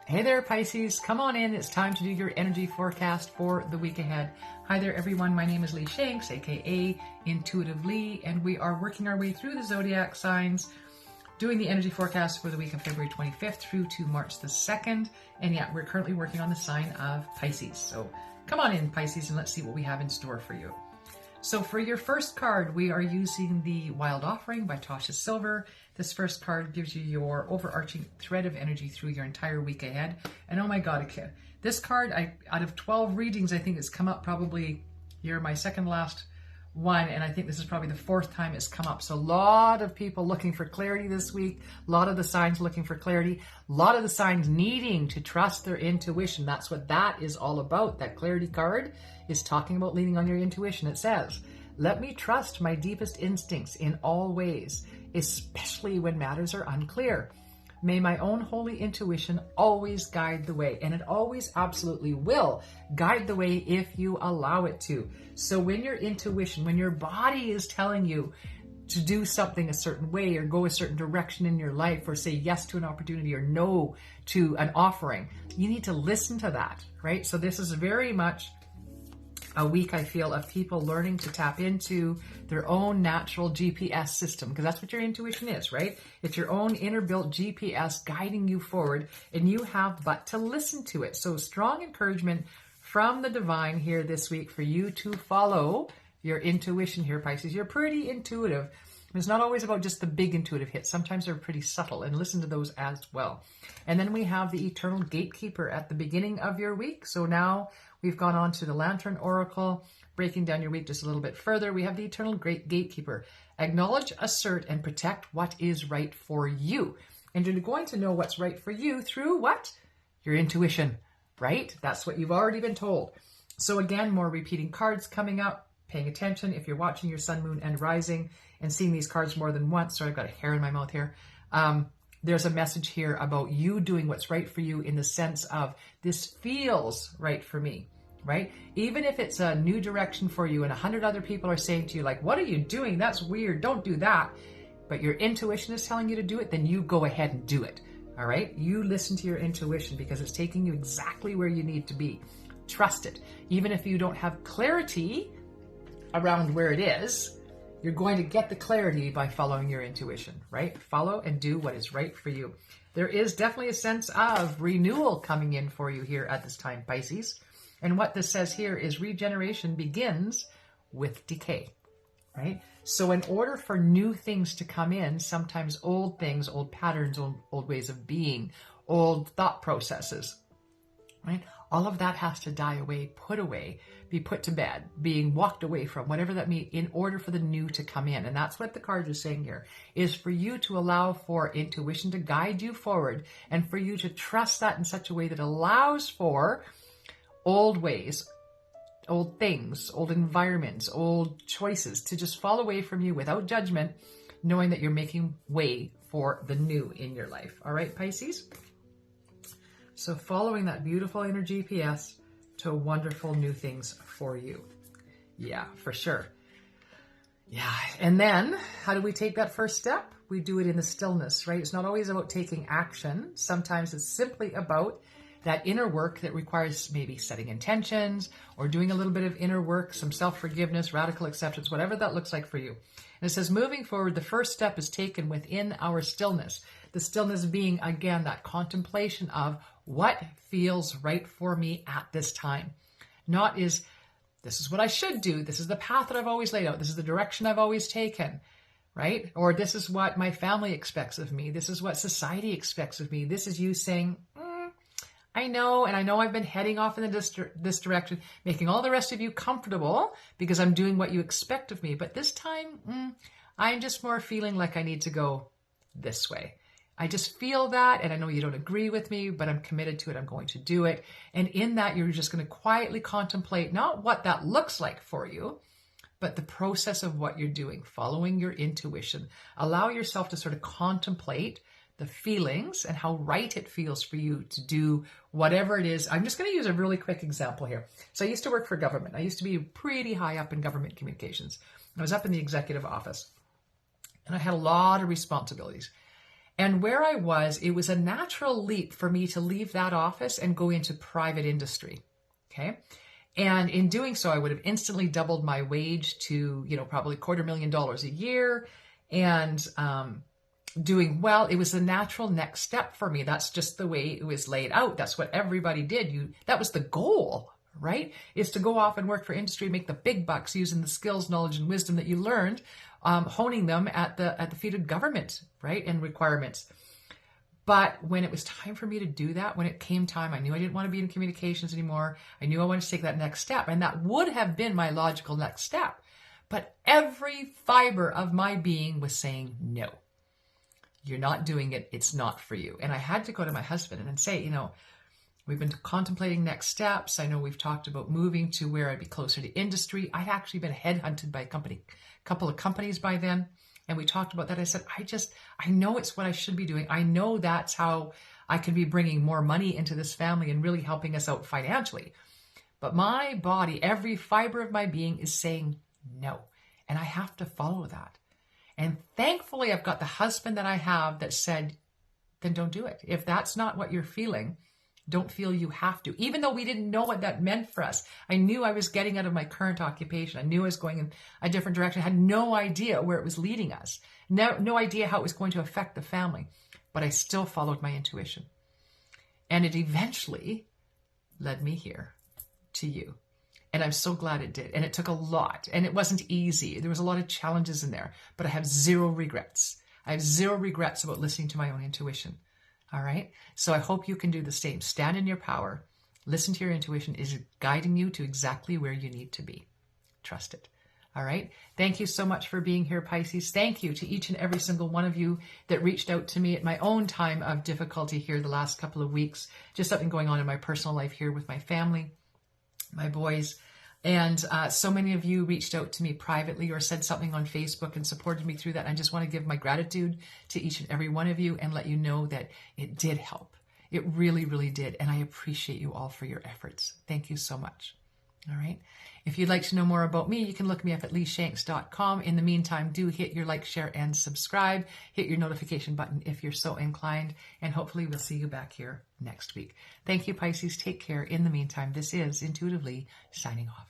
Hey there, Pisces. Come on in. It's time to do your energy forecast for the week ahead. Hi there, everyone. My name is Lee Shanks, aka Intuitive Lee, and we are working our way through the zodiac signs, doing the energy forecast for the week of February 25th through to March the 2nd. And yeah, we're currently working on the sign of Pisces. So come on in, Pisces, and let's see what we have in store for you. So for your first card, we are using the Wild Offering by Tasha Silver. This first card gives you your overarching thread of energy through your entire week ahead. And oh my God, this card, out of 12 readings, I think it's come up probably, you're my second last one, and I think this is probably the fourth time it's come up. So a lot of people looking for clarity this week, a lot of the signs looking for clarity, a lot of the signs needing to trust their intuition. That's what that is all about. That clarity card is talking about leaning on your intuition. It says, let me trust my deepest instincts in all ways, especially when matters are unclear. May my own holy intuition always guide the way. And it always absolutely will guide the way if you allow it to. So when your intuition, when your body is telling you to do something a certain way or go a certain direction in your life or say yes to an opportunity or no to an offering, you need to listen to that, right? So this is very much a week, I feel, of people learning to tap into their own natural GPS system, because that's what your intuition is, right? It's your own inner built GPS guiding you forward, and you have but to listen to it. So strong encouragement from the divine here this week for you to follow your intuition here, Pisces. You're pretty intuitive. It's not always about just the big intuitive hits. Sometimes they're pretty subtle, and listen to those as well. And then we have the Eternal Gatekeeper at the beginning of your week. So now we've gone on to the Lantern Oracle, breaking down your week just a little bit further. We have the Eternal Gatekeeper. Acknowledge, assert, and protect what is right for you. And you're going to know what's right for you through what? Your intuition, right? That's what you've already been told. So again, more repeating cards coming up. Paying attention if you're watching your sun, moon, and rising and seeing these cards more than once. Sorry, I've got a hair in my mouth here. There's a message here about you doing what's right for you in the sense of this feels right for me, right? Even if it's a new direction for you and 100 other people are saying to you, like, what are you doing? That's weird. Don't do that. But your intuition is telling you to do it, then you go ahead and do it. All right? You listen to your intuition because it's taking you exactly where you need to be. Trust it. Even if you don't have clarity around where it is, you're going to get the clarity by following your intuition, right? Follow and do what is right for you. There is definitely a sense of renewal coming in for you here at this time, Pisces. And what this says here is regeneration begins with decay, right? So in order for new things to come in, sometimes old things, old patterns, old ways of being, old thought processes, right? All of that has to die away, put away, be put to bed, being walked away from, whatever that means, in order for the new to come in. And that's what the card is saying here, is for you to allow for intuition to guide you forward and for you to trust that in such a way that allows for old ways, old things, old environments, old choices to just fall away from you without judgment, knowing that you're making way for the new in your life. All right, Pisces? So following that beautiful inner GPS to wonderful new things for you. Yeah, for sure. Yeah. And then how do we take that first step? We do it in the stillness, right? It's not always about taking action. Sometimes it's simply about that inner work that requires maybe setting intentions or doing a little bit of inner work, some self-forgiveness, radical acceptance, whatever that looks like for you. And it says, moving forward, the first step is taken within our stillness. The stillness being, again, that contemplation of what feels right for me at this time. Not this is what I should do. This is the path that I've always laid out. This is the direction I've always taken, right? Or this is what my family expects of me. This is what society expects of me. This is you saying, I know, and I know I've been heading off in this direction, making all the rest of you comfortable because I'm doing what you expect of me. But this time, I'm just more feeling like I need to go this way. I just feel that, and I know you don't agree with me, but I'm committed to it. I'm going to do it. And in that, you're just going to quietly contemplate not what that looks like for you, but the process of what you're doing, following your intuition. Allow yourself to sort of contemplate the feelings and how right it feels for you to do whatever it is. I'm just going to use a really quick example here. So I used to work for government. I used to be pretty high up in government communications. I was up in the executive office, and I had a lot of responsibilities. And where I was, it was a natural leap for me to leave that office and go into private industry. Okay. And in doing so, I would have instantly doubled my wage to, probably $250,000 a year, and doing well. It was the natural next step for me. That's just the way it was laid out. That's what everybody did. That was the goal, right? Is to go off and work for industry, make the big bucks using the skills, knowledge, and wisdom that you learned, honing them at the feet of government, right? And requirements. But when it was time for me to do that, when it came time, I knew I didn't want to be in communications anymore. I knew I wanted to take that next step. And that would have been my logical next step. But every fiber of my being was saying, no, you're not doing it. It's not for you. And I had to go to my husband and say, we've been contemplating next steps. I know we've talked about moving to where I'd be closer to industry. I'd actually been headhunted by a couple of companies by then. And we talked about that. I said, I know it's what I should be doing. I know that's how I could be bringing more money into this family and really helping us out financially. But my body, every fiber of my being is saying no. And I have to follow that. And thankfully, I've got the husband that I have that said, then don't do it. If that's not what you're feeling, don't feel you have to. Even though we didn't know what that meant for us. I knew I was getting out of my current occupation. I knew I was going in a different direction. I had no idea where it was leading us. No idea how it was going to affect the family. But I still followed my intuition. And it eventually led me here to you. And I'm so glad it did. And it took a lot. And it wasn't easy. There was a lot of challenges in there. But I have zero regrets. I have zero regrets about listening to my own intuition. All right. So I hope you can do the same. Stand in your power. Listen to your intuition. Is it guiding you to exactly where you need to be? Trust it. All right. Thank you so much for being here, Pisces. Thank you to each and every single one of you that reached out to me at my own time of difficulty here the last couple of weeks. Just something going on in my personal life here with my family, my boys. And so many of you reached out to me privately or said something on Facebook and supported me through that. I just want to give my gratitude to each and every one of you and let you know that it did help. It really, really did. And I appreciate you all for your efforts. Thank you so much. All right. If you'd like to know more about me, you can look me up at leeshanks.com. In the meantime, do hit your like, share, and subscribe. Hit your notification button if you're so inclined. And hopefully we'll see you back here next week. Thank you, Pisces. Take care. In the meantime, this is Intuitively signing off.